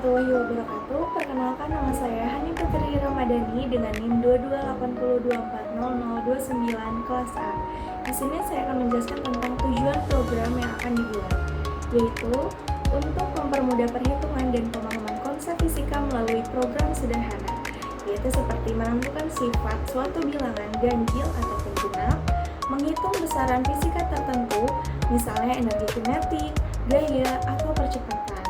warahmatullahi wabarakatuh. Perkenalkan, nama saya Hani Putri Ramadhani dengan NIM 2280240029 kelas A. Di sini saya akan menjelaskan tentang tujuan program yang akan dibuat, yaitu untuk mempermudah perhitungan dan pemahaman konsep fisika melalui program sederhana, yaitu seperti menentukan sifat suatu bilangan ganjil ataupun genap, menghitung besaran fisika tertentu, misalnya energi kinetik, gaya, atau percepatan.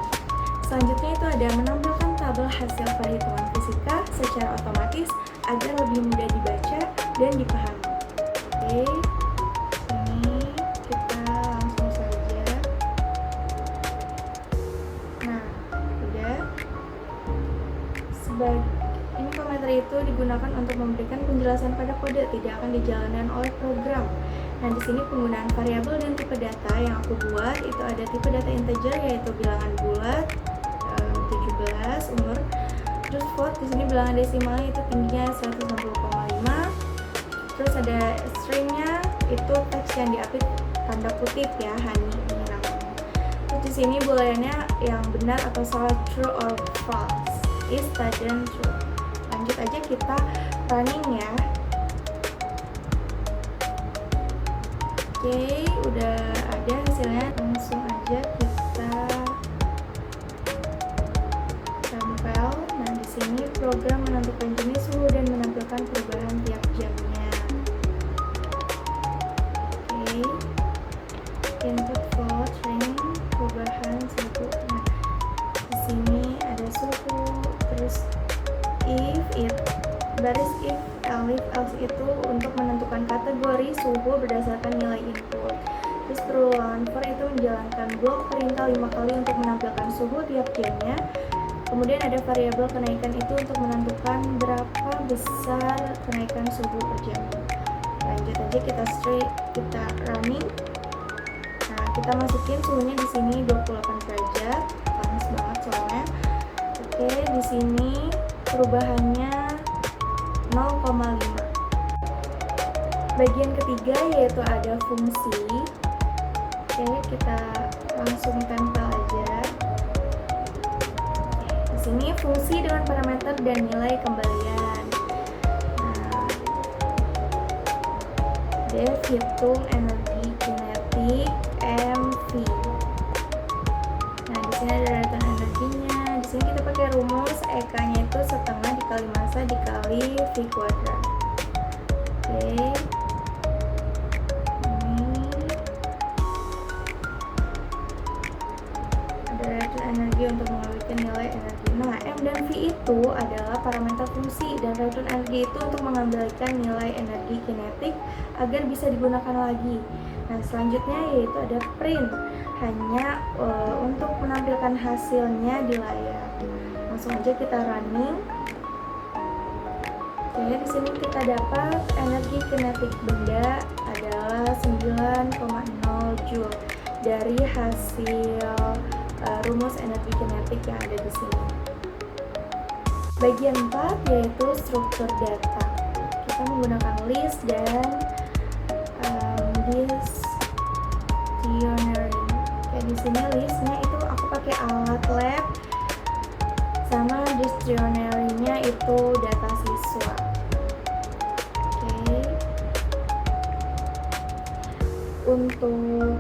Selanjutnya itu ada menampilkan tabel hasil perhitungan fisika secara otomatis agar lebih mudah dibaca dan dipahami. Oke, ini kita langsung saja. Nah, udah. Ini komentar itu digunakan untuk memberikan penjelasan pada kode, tidak akan dijalankan oleh program. Nah, di sini penggunaan variabel dan tipe data yang aku buat itu ada tipe data integer yaitu bilangan bulat 17 umur. Terus float di sini bilangan desimalnya itu tingginya 160,5. Terus ada stringnya itu teks yang diapit tanda kutip ya, Hani ini namanya. Terus di sini booleannya yang benar atau salah, true or false, is, dan true. Lanjut aja kita running ya. Oke, udah ada hasilnya, langsung aja kita tempel. Nah, di sini program menentukan jenis suhu dan menampilkan perubahan tiap jamnya. Oke, input float string perubahan suhu. Nah, di sini ada suhu, terus if it, baris if else itu untuk menentukan kategori suhu berdasarkan nilai input. Terus perulangan for itu menjalankan blok perintah 5 kali untuk menampilkan suhu tiap jamnya. Kemudian ada variabel kenaikan itu untuk menentukan berapa besar kenaikan suhu per jam. Lanjut aja kita running. Nah, kita masukin suhunya di sini 28 derajat, panas banget soalnya. Oke, di sini perubahannya 0,5. Bagian ketiga yaitu ada fungsi. Oke, kita langsung tempel aja. Di sini fungsi dengan parameter dan nilai kembalian. Nah, def hitung energi kinetik MV. Nah, di sini ada data energinya. Di sini kita pakai rumus EK-nya itu setengah dikali massa dikali V kuadrat. Oke. Energi untuk mengambilkan nilai energi. Nah, M dan V itu adalah parameter fungsi dan return energi itu untuk mengembalikan nilai energi kinetik agar bisa digunakan lagi. Nah, selanjutnya yaitu ada print, hanya untuk menampilkan hasilnya di layar. Langsung aja kita running. Oke, di sini kita dapat energi kinetik benda adalah 9,0 joule dari hasil rumus energi kinetik yang ada di sini. Bagian 4 yaitu struktur data. Kita menggunakan list dan dictionary. Kayak di sini listnya itu aku pakai alat lab, sama dictionary-nya itu data siswa. Oke. Untuk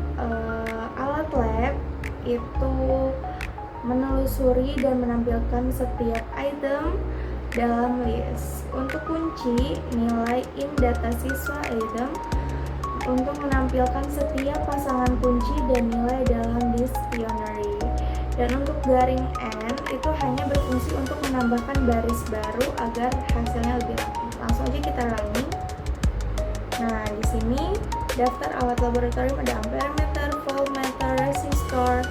alat lab itu menelusuri dan menampilkan setiap item dalam list. Untuk kunci, nilai in data siswa item untuk menampilkan setiap pasangan kunci dan nilai dalam dictionary. Dan untuk garing N itu hanya berfungsi untuk menambahkan baris baru agar hasilnya lebih rapi. Langsung aja kita running. Nah, di sini daftar alat laboratorium ada ampermeter, voltmeter, resistor,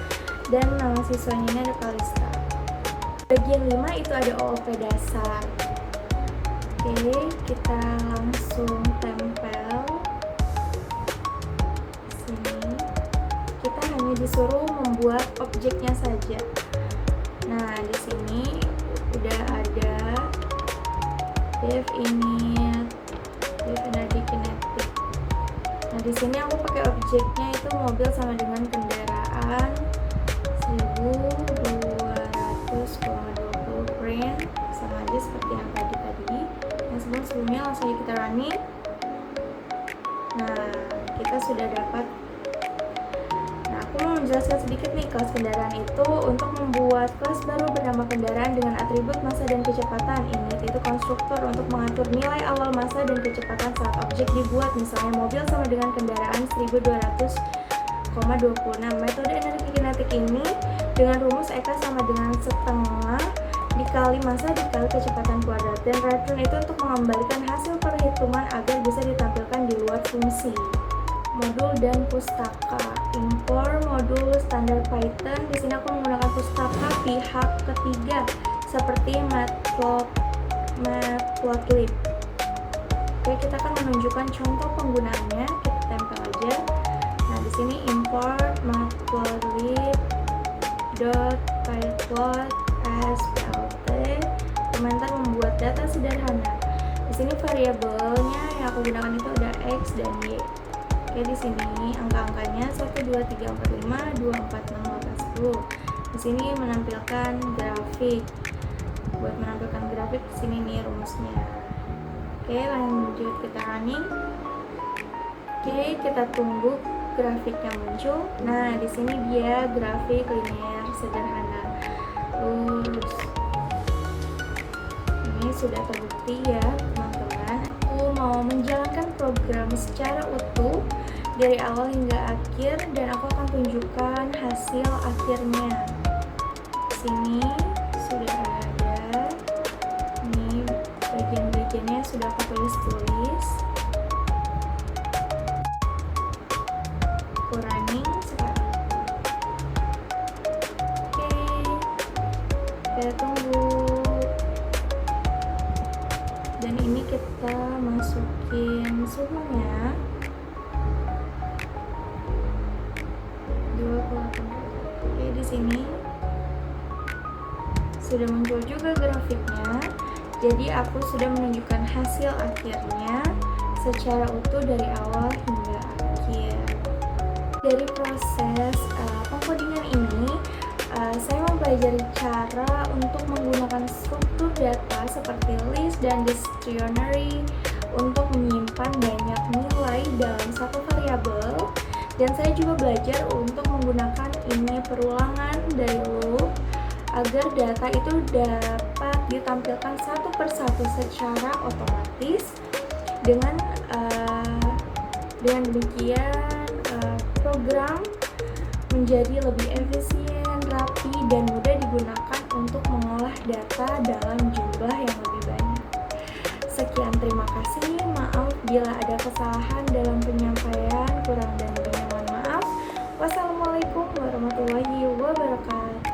dan nama siswanya ini ada Kalista. Bagian 5 itu ada OOP dasar. Oke, kita langsung tempel. Sini kita hanya disuruh membuat objeknya saja. Nah, di sini udah ada def init, def energi kinetik. Nah, di sini aku pakai objeknya itu mobil sama dengan kendaraan 1200 km. langsung aja kita running. Nah, kita sudah dapat. Nah, aku mau menjelaskan sedikit nih, kelas kendaraan itu untuk membuat kelas baru bernama kendaraan dengan atribut massa dan kecepatan. Init itu konstruktor untuk mengatur nilai awal massa dan kecepatan saat objek dibuat. Misalnya mobil sama dengan kendaraan 1200,26. Metode energi kinetik ini dengan rumus EK sama dengan setengah dikali massa dikali kecepatan kuadrat, dan return itu untuk mengembalikan hasil perhitungan agar bisa ditampilkan di luar fungsi. Modul dan pustaka. Import modul standar Python. Di sini aku menggunakan pustaka pihak ketiga seperti Matplotlib. Oke, kita akan menunjukkan contoh penggunaannya. Kita tempel aja. Nah, di sini import matplotlib.pyplot SPLT, komentar membuat data sederhana. Di sini variabelnya yang aku gunakan itu ada X dan Y. Oke, di sini angka-angkanya 1 2 3 4 5 2 4 6 8 10. Di sini menampilkan grafik. Buat menampilkan grafik di sini nih rumusnya. Oke, lanjut kita running. Oke, kita tunggu grafiknya muncul. Nah, di sini dia grafik linear sederhana. Lurus. Ini sudah terbukti ya, teman-teman. Aku mau menjalankan program secara utuh dari awal hingga akhir, dan aku akan tunjukkan hasil akhirnya. Sini sudah ada. Ini bagian-bagiannya sudah aku tulis-tulis. Aku running sekarang. Oke, kita tunggu. Dan ini kita masukin suhunya 28. Oke, di sini sudah muncul juga grafiknya. Jadi aku sudah menunjukkan hasil akhirnya secara utuh dari awal hingga akhir. Dari proses pengkodingan ini, saya mempelajari cara untuk menggunakan struktur data seperti list dan dictionary untuk menyimpan banyak nilai dalam satu variabel, dan saya juga belajar untuk menggunakan ini perulangan dari loop agar data itu dapat ditampilkan satu persatu secara otomatis. Dengan demikian program menjadi lebih efisien, rapi, dan mudah digunakan untuk mengolah data dalam jumlah yang lebih banyak. Sekian, terima kasih. Maaf bila ada kesalahan dalam penyampaian, kurang dan lebihnya mohon maaf. Wassalamualaikum warahmatullahi wabarakatuh.